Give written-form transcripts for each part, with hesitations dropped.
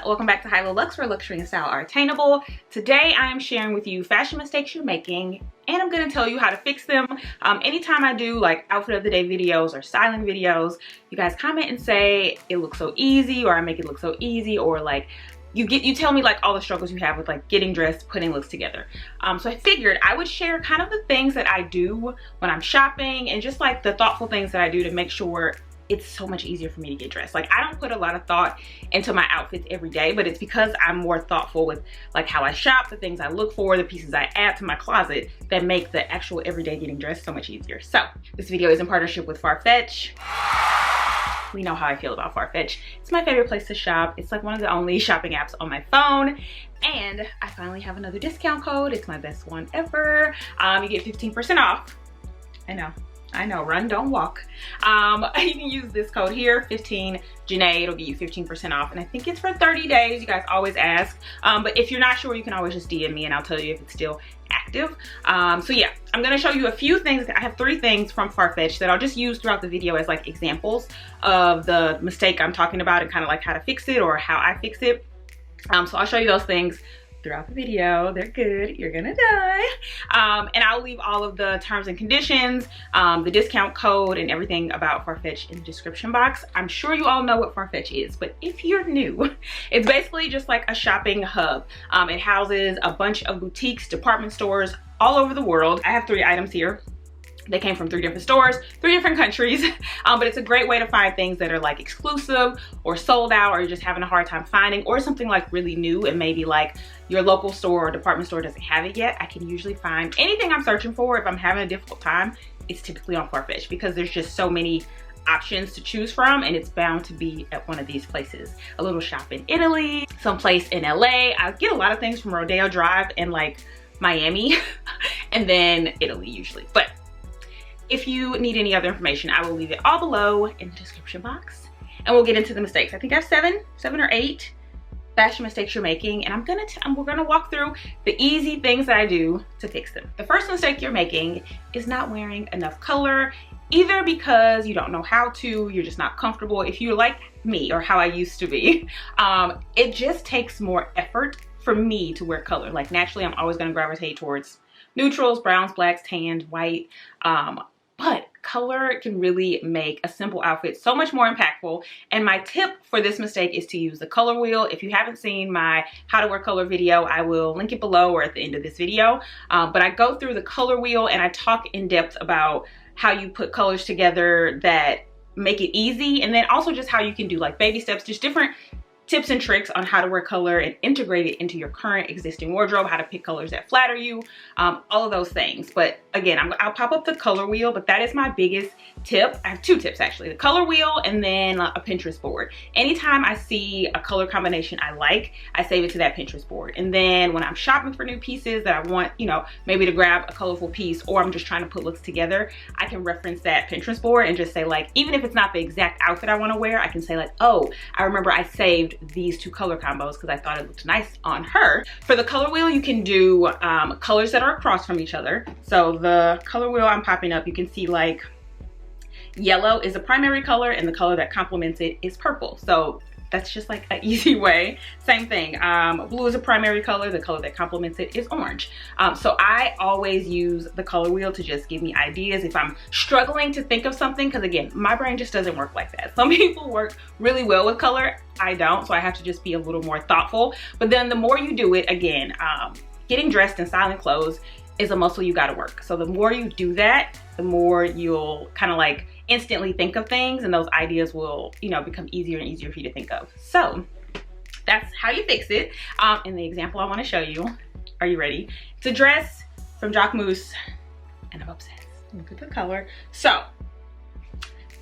Welcome back to HighLowLuxxe, where luxury and style are attainable. Today I am sharing with you fashion mistakes you're making, and I'm going to tell you how to fix them. Anytime I do like outfit of the day videos or styling videos, you guys comment and say it looks so easy, or I make it look so easy, or like you tell me like all the struggles you have with like getting dressed, putting looks together. So I figured I would share kind of the things that I do when I'm shopping and just like the thoughtful things that I do to make sure it's so much easier for me to get dressed. Like, I don't put a lot of thought into my outfits every day, but it's because I'm more thoughtful with like how I shop, the things I look for, the pieces I add to my closet that make the actual everyday getting dressed so much easier. So this video is in partnership with FARFETCH. We know how I feel about FARFETCH. It's my favorite place to shop. It's like one of the only shopping apps on my phone. And I finally have another discount code. It's my best one ever. You get 15% off. I know, run, don't walk. You can use this code here, 15 Janae. It'll give you 15% off, and I think it's for 30 days. You guys always ask, but if you're not sure, you can always just DM me and I'll tell you if it's still active. So yeah, I'm gonna show you a few things. I have 3 things from FARFETCH that I'll just use throughout the video as like examples of the mistake I'm talking about and kind of like how to fix it or how I fix it. So I'll show you those things throughout the video. They're good, you're gonna die. And I'll leave all of the terms and conditions, the discount code, and everything about FARFETCH in the description box. I'm sure you all know what FARFETCH is, but if you're new, it's basically just like a shopping hub. It houses a bunch of boutiques, department stores all over the world. I have 3 items here. They came from 3 different stores, 3 different countries, but it's a great way to find things that are like exclusive or sold out, or you're just having a hard time finding, or something like really new and maybe like your local store or department store doesn't have it yet. I can usually find anything I'm searching for. If I'm having a difficult time, it's typically on FARFETCH because there's just so many options to choose from, and it's bound to be at one of these places. A little shop in Italy, someplace in LA. I get a lot of things from Rodeo Drive and like Miami, and then Italy usually. But if you need any other information, I will leave it all below in the description box, and we'll get into the mistakes. I think I have 7 or 8 fashion mistakes you're making, and we're gonna walk through the easy things that I do to fix them. The first mistake you're making is not wearing enough color, either because you don't know how to, you're just not comfortable. If you're like me, or how I used to be, it just takes more effort for me to wear color. Like naturally, I'm always gonna gravitate towards neutrals, browns, blacks, tans, white, but color can really make a simple outfit so much more impactful. And my tip for this mistake is to use the color wheel. If you haven't seen my how to wear color video, I will link it below or at the end of this video. But I go through the color wheel and I talk in depth about how you put colors together that make it easy, and then also just how you can do like baby steps, just different tips and tricks on how to wear color and integrate it into your current existing wardrobe, how to pick colors that flatter you, all of those things. But again, I'll pop up the color wheel, but that is my biggest tip. I have 2 tips actually, the color wheel and then a Pinterest board. Anytime I see a color combination I like, I save it to that Pinterest board. And then when I'm shopping for new pieces that I want, you know, maybe to grab a colorful piece, or I'm just trying to put looks together, I can reference that Pinterest board and just say like, even if it's not the exact outfit I want to wear, I can say like, oh, I remember I saved these 2 color combos because I thought it looked nice on her. For the color wheel, you can do colors that are across from each other. So the color wheel I'm popping up, you can see like yellow is a primary color and the color that complements it is purple. So that's just like an easy way. Same thing, blue is a primary color, the color that complements it is orange. So I always use the color wheel to just give me ideas if I'm struggling to think of something, because again, my brain just doesn't work like that. Some people work really well with color, I don't, so I have to just be a little more thoughtful. But then the more you do it, again, getting dressed and styling clothes is a muscle you gotta work. So the more you do that, the more you'll kind of like instantly think of things, and those ideas will, you know, become easier and easier for you to think of. So that's how you fix it. And the example I want to show you, are you ready? It's a dress from Jacquemus, and I'm obsessed. Look at the color. So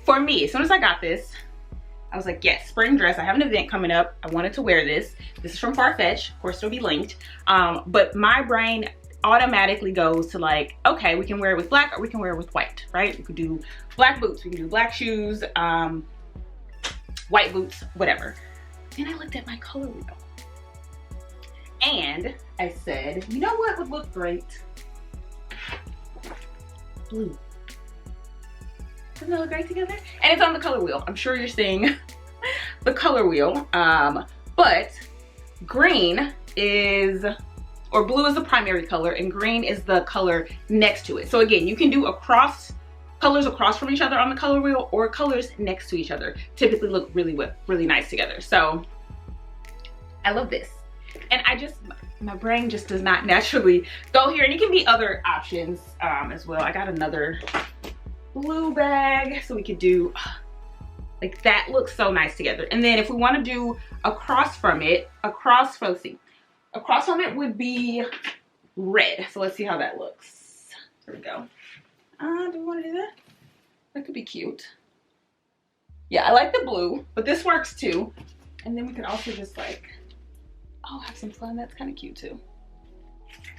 for me, as soon as I got this, I was like, yes, spring dress. I have an event coming up. I wanted to wear this. This is from FARFETCH. Of course, it'll be linked. But my brain automatically goes to like, okay, we can wear it with black or we can wear it with white, right? We could do black boots, we can do black shoes, white boots, whatever. Then I looked at my color wheel and I said, you know what would look great? Blue. Doesn't it look great together? And it's on the color wheel. I'm sure you're seeing the color wheel. But green is, or blue is the primary color and green is the color next to it. So again, you can do colors across from each other on the color wheel, or colors next to each other typically look really nice together. So I love this. And my brain just does not naturally go here. And it can be other options as well. I got another blue bag, so we could do, like, that looks so nice together. And then if we want to do across from it, across from it would be red. So let's see how that looks. Here we go. Do we want to do that? That could be cute. Yeah, I like the blue, but this works too. And then we could also just like, oh, have some fun. That's kind of cute too.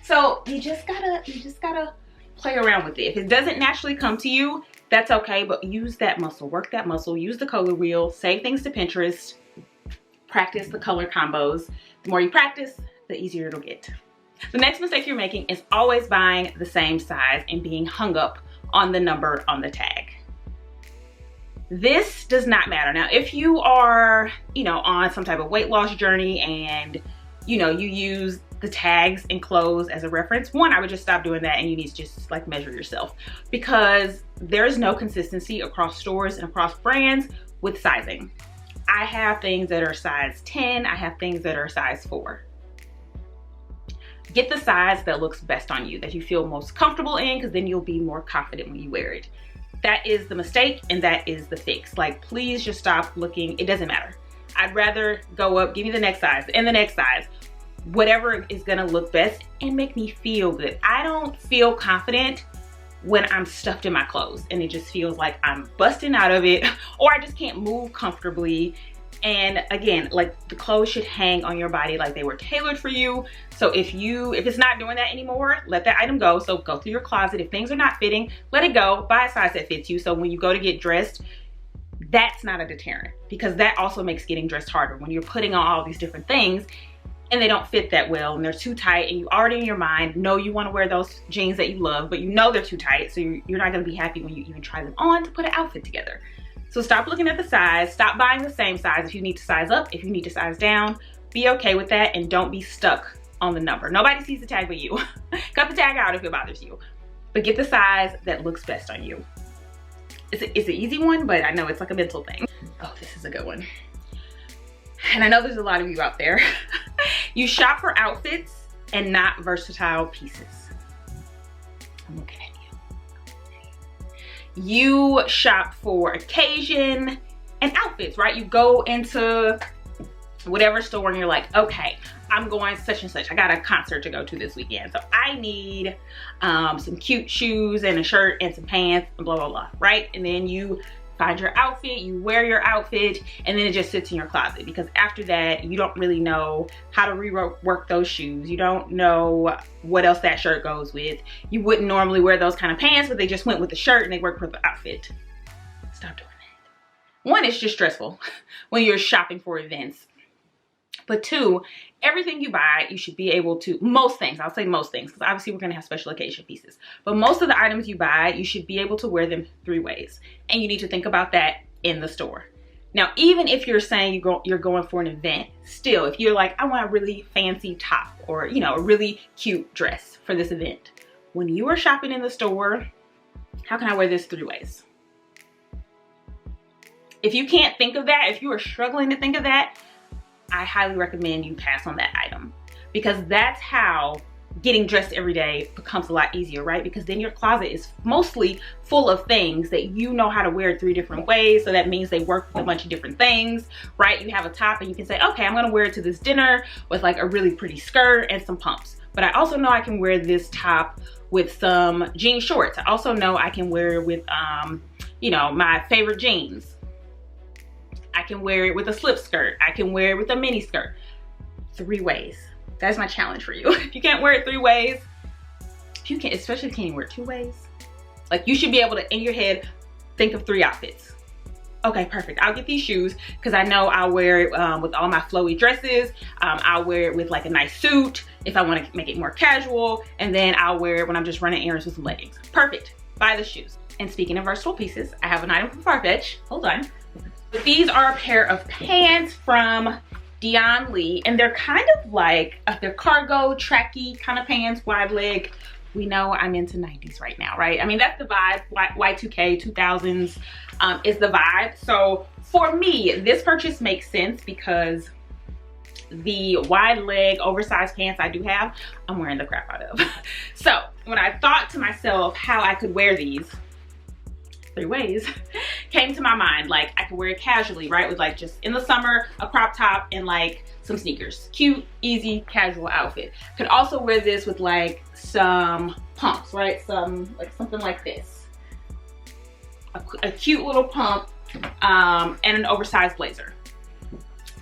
So you just gotta play around with it. If it doesn't naturally come to you, that's okay, but use that muscle, work that muscle, use the color wheel, save things to Pinterest, practice the color combos. The more you practice, the easier it'll get. The next mistake you're making is always buying the same size and being hung up on the number on the tag. This does not matter. Now, if you are, on some type of weight loss journey and, you use the tags and clothes as a reference, one, I would just stop doing that and you need to just like measure yourself, because there is no consistency across stores and across brands with sizing. I have things that are size 10, I have things that are size 4. Get the size that looks best on you, that you feel most comfortable in, because then you'll be more confident when you wear it. That is the mistake and that is the fix. Like, please just stop looking. It doesn't matter. I'd rather go up, give me the next size and the next size, whatever is gonna look best and make me feel good. I don't feel confident when I'm stuffed in my clothes and it just feels like I'm busting out of it, or I just can't move comfortably. And again, like, the clothes should hang on your body like they were tailored for you. So if it's not doing that anymore, let that item go. So go through your closet. If things are not fitting, let it go. Buy a size that fits you. So when you go to get dressed, that's not a deterrent, because that also makes getting dressed harder when you're putting on all these different things and they don't fit that well and they're too tight, and you already in your mind know you want to wear those jeans that you love, but you know they're too tight. So you're not going to be happy when you even try them on to put an outfit together. So stop looking at the size, stop buying the same size. If you need to size up, if you need to size down, be okay with that and don't be stuck on the number. Nobody sees the tag but you. Cut the tag out if it bothers you. But get the size that looks best on you. It's an easy one, but I know it's like a mental thing. Oh, this is a good one. And I know there's a lot of you out there. You shop for outfits and not versatile pieces. I'm looking at you. You shop for occasion and outfits, right? You go into whatever store and you're like, okay, I'm going such and such. I got a concert to go to this weekend, so I need some cute shoes and a shirt and some pants and blah, blah, blah, right? And then you find your outfit, you wear your outfit, and then it just sits in your closet, because after that, you don't really know how to rework those shoes. You don't know what else that shirt goes with. You wouldn't normally wear those kind of pants, but they just went with the shirt and they worked with the outfit. Stop doing that. One, it's just stressful when you're shopping for events. But two, everything you buy, you should be able to, most things, I'll say most things, because obviously we're going to have special occasion pieces, but most of the items you buy, you should be able to wear them 3 ways. And you need to think about that in the store. Now, even if you're saying you're going for an event, still, if you're like, I want a really fancy top or, a really cute dress for this event, when you are shopping in the store, how can I wear this 3 ways? If you can't think of that, if you are struggling to think of that, I highly recommend you pass on that item, because that's how getting dressed every day becomes a lot easier, right? Because then your closet is mostly full of things that you know how to wear 3 different ways. So that means they work with a bunch of different things, right? You have a top and you can say, okay, I'm gonna wear it to this dinner with like a really pretty skirt and some pumps. But I also know I can wear this top with some jean shorts. I also know I can wear it with, my favorite jeans. I can wear it with a slip skirt. I can wear it with a mini skirt. 3 ways. That's my challenge for you. If you can't wear it 3 ways, especially if you can't wear it 2 ways, like, you should be able to, in your head, think of 3 outfits. Okay, perfect. I'll get these shoes because I know I'll wear it with all my flowy dresses. I'll wear it with like a nice suit if I want to make it more casual. And then I'll wear it when I'm just running errands with some leggings. Perfect. Buy the shoes. And speaking of versatile pieces, I have an item from FARFETCH. Hold on. These are a pair of pants from Dion Lee, and they're kind of like, they're cargo, tracky kind of pants, wide leg. We know I'm into 90s right now, right? I mean, that's the vibe. Y2K, 2000s is the vibe. So for me, this purchase makes sense because the wide leg oversized pants I do have, I'm wearing the crap out of. So when I thought to myself how I could wear these, 3 ways came to my mind. Like, I could wear it casually, right? With like just in the summer, a crop top and like some sneakers. Cute, easy, casual outfit. Could also wear this with like some pumps, right? Like something like this. A cute little pump and an oversized blazer.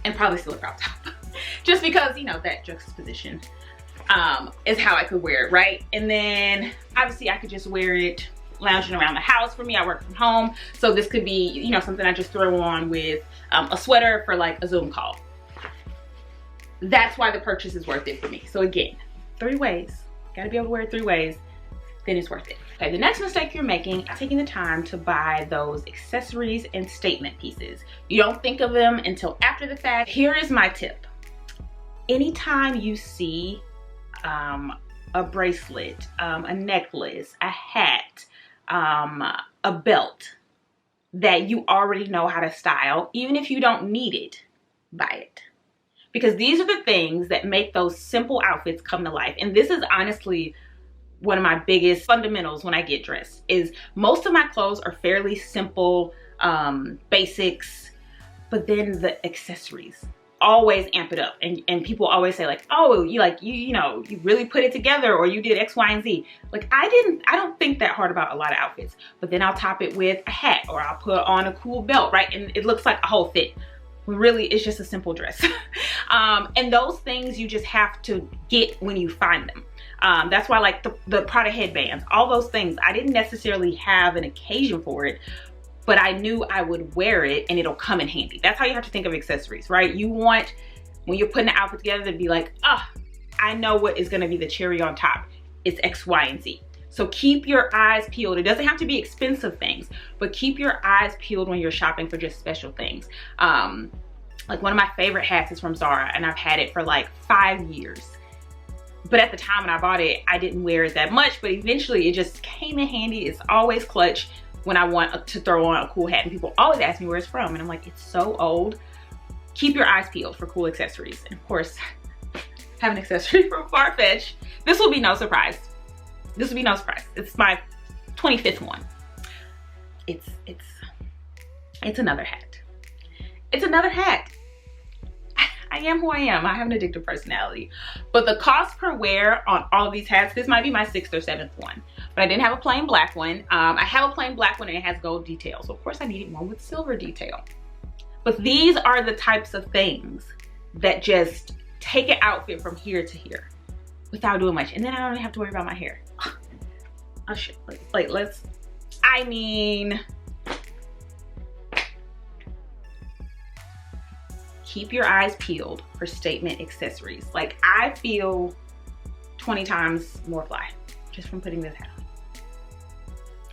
And probably still a crop top. Just because, you know, that juxtaposition is how I could wear it, right? And then obviously I could just wear it lounging around the house. For me, I work from home, so this could be, you know, something I just throw on with a sweater for like a Zoom call. That's why the purchase is worth it for me. So again, 3 ways. Gotta be able to wear it 3 ways, then it's worth it. Okay, the next mistake you're making is taking the time to buy those accessories and statement pieces. You don't think of them until after the fact. Here is my tip. Anytime you see a bracelet, a necklace, a hat, a belt that you already know how to style, even if you don't need it, buy it. Because these are the things that make those simple outfits come to life. And this is honestly one of my biggest fundamentals when I get dressed, is most of my clothes are fairly simple, basics, but then the accessories always amp it up. And people always say like, oh, you know, you really put it together, or you did X, Y, and Z. Like I don't think that hard about a lot of outfits, but then I'll top it with a hat, or I'll put on a cool belt, right? And it looks like a whole fit. Really, it's just a simple dress. And those things you just have to get when you find them. That's why like the Prada headbands, all those things, I didn't necessarily have an occasion for it, but I knew I would wear it and it'll come in handy. That's how you have to think of accessories, right? You want, when you're putting the outfit together, to be like, I know what is gonna be the cherry on top. It's X, Y, and Z. So keep your eyes peeled. It doesn't have to be expensive things, but keep your eyes peeled when you're shopping for just special things. Like one of my favorite hats is from Zara, and I've had it for like 5 years. But at the time when I bought it, I didn't wear it that much, but eventually it just came in handy. It's always clutch when I want to throw on a cool hat, and people always ask me where it's from, and I'm like, it's so old. Keep your eyes peeled for cool accessories. And of course, have an accessory from FARFETCH. This will be no surprise. This will be no surprise. It's my 25th one. It's another hat. It's another hat. I am who I am. I have an addictive personality. But the cost per wear on all of these hats, this might be my 6th or 7th one. But I didn't have a plain black one. I have a plain black one and it has gold detail. So of course I needed one with silver detail. But these are the types of things that just take an outfit from here to here without doing much. And then I don't even have to worry about my hair. Oh shit, like I mean, keep your eyes peeled for statement accessories. Like I feel 20 times more fly just from putting this hat on.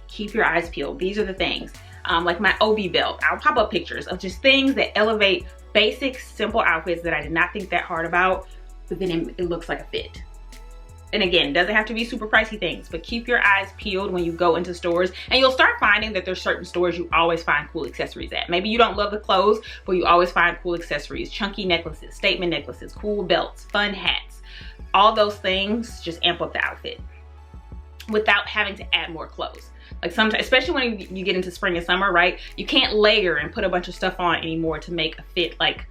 Keep your eyes peeled. These are the things. Like my OB belt. I'll pop up pictures of just things that elevate basic, simple outfits that I did not think that hard about, but then it looks like a fit. And again, it doesn't have to be super pricey things, but keep your eyes peeled when you go into stores, and you'll start finding that there's certain stores you always find cool accessories at. Maybe you don't love the clothes, but you always find cool accessories, chunky necklaces, statement necklaces, cool belts, fun hats. All those things just amp up the outfit without having to add more clothes. Like sometimes, especially when you get into spring and summer, right? You can't layer and put a bunch of stuff on anymore to make a fit like,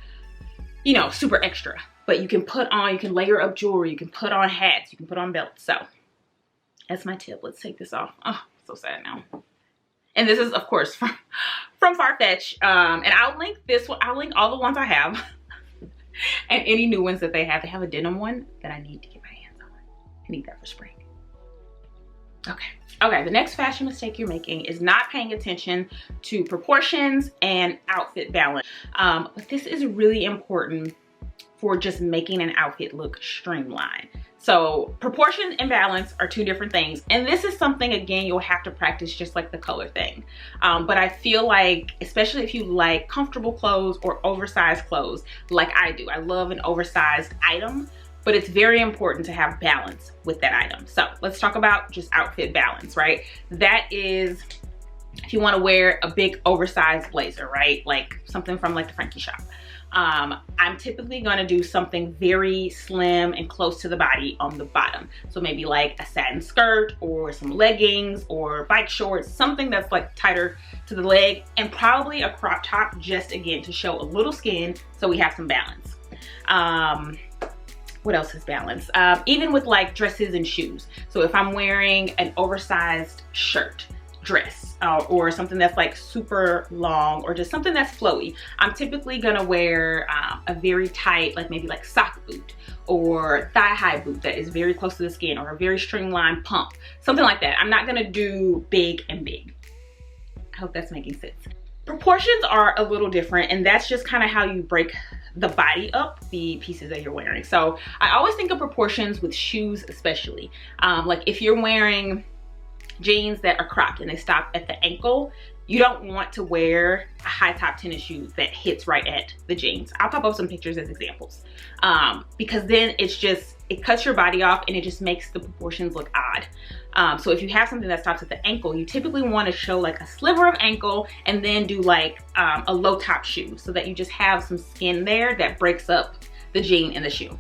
you know, super extra. But you can you can layer up jewelry, you can put on hats, you can put on belts. So that's my tip. Let's take this off. Oh, so sad now. And this is, of course, from FARFETCH. And I'll link this one. I'll link all the ones I have and any new ones that they have. They have a denim one that I need to get my hands on. I need that for spring. Okay, the next fashion mistake you're making is not paying attention to proportions and outfit balance. But this is really important for just making an outfit look streamlined. So proportion and balance are two different things. And this is something, again, you'll have to practice just like the color thing. But I feel like, especially if you like comfortable clothes or oversized clothes, like I do, I love an oversized item, but it's very important to have balance with that item. So let's talk about just outfit balance, right? That is, if you wanna wear a big oversized blazer, right? Like something from like the Frankie shop. I'm typically gonna do something very slim and close to the body on the bottom. So maybe like a satin skirt or some leggings or bike shorts, something that's like tighter to the leg, and probably a crop top, just again to show a little skin so we have some balance. What else is balance? Even with like dresses and shoes. So if I'm wearing an oversized shirt, dress, or something that's like super long, or just something that's flowy, I'm typically gonna wear a very tight, like maybe like sock boot or thigh high boot that is very close to the skin, or a very streamlined pump, something like that. I'm not gonna do big and big. I hope that's making sense. Proportions are a little different, and that's just kind of how you break the body up, the pieces that you're wearing. So I always think of proportions with shoes, especially. Like if you're wearing jeans that are cropped and they stop at the ankle, you don't want to wear a high top tennis shoe that hits right at the jeans. I'll pop up some pictures as examples, because then it cuts your body off and it just makes the proportions look odd. So if you have something that stops at the ankle, you typically want to show like a sliver of ankle and then do like a low top shoe, so that you just have some skin there that breaks up the jean and the shoe.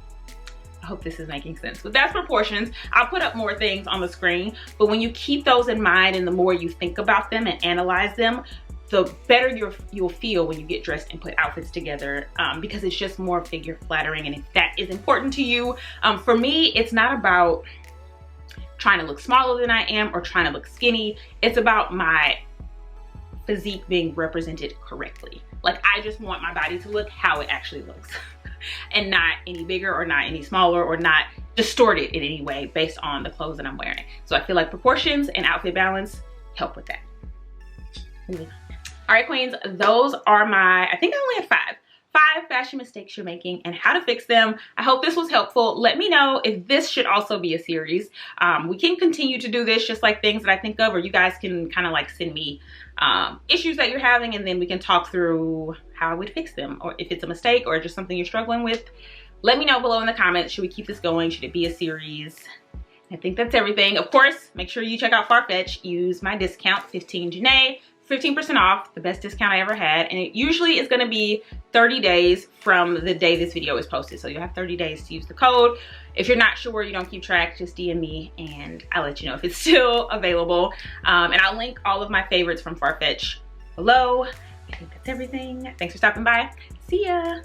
I hope this is making sense, but that's proportions. I'll put up more things on the screen, but when you keep those in mind and the more you think about them and analyze them, the better you'll feel when you get dressed and put outfits together, because it's just more figure flattering. And if that is important to you, for me, it's not about trying to look smaller than I am or trying to look skinny. It's about my physique being represented correctly. Like, I just want my body to look how it actually looks. And not any bigger or not any smaller or not distorted in any way based on the clothes that I'm wearing. So I feel like proportions and outfit balance help with that. All right, queens, those are my, I think I only have five fashion mistakes you're making and how to fix them. I hope this was helpful. Let me know if this should also be a series. We can continue to do this, just like things that I think of, or you guys can kind of like send me issues that you're having, and then we can talk through how I would fix them, or if it's a mistake or just something you're struggling with. Let me know below in the comments. Should we keep this going? Should it be a series? I think that's everything. Of course, make sure you check out FARFETCH. Use my discount, 15 Janae, 15% off, the best discount I ever had. And it usually is gonna be 30 days from the day this video is posted. So you'll have 30 days to use the code. If you're not sure, you don't keep track, just DM me and I'll let you know if it's still available. And I'll link all of my favorites from FARFETCH below. I think that's everything. Thanks for stopping by. See ya.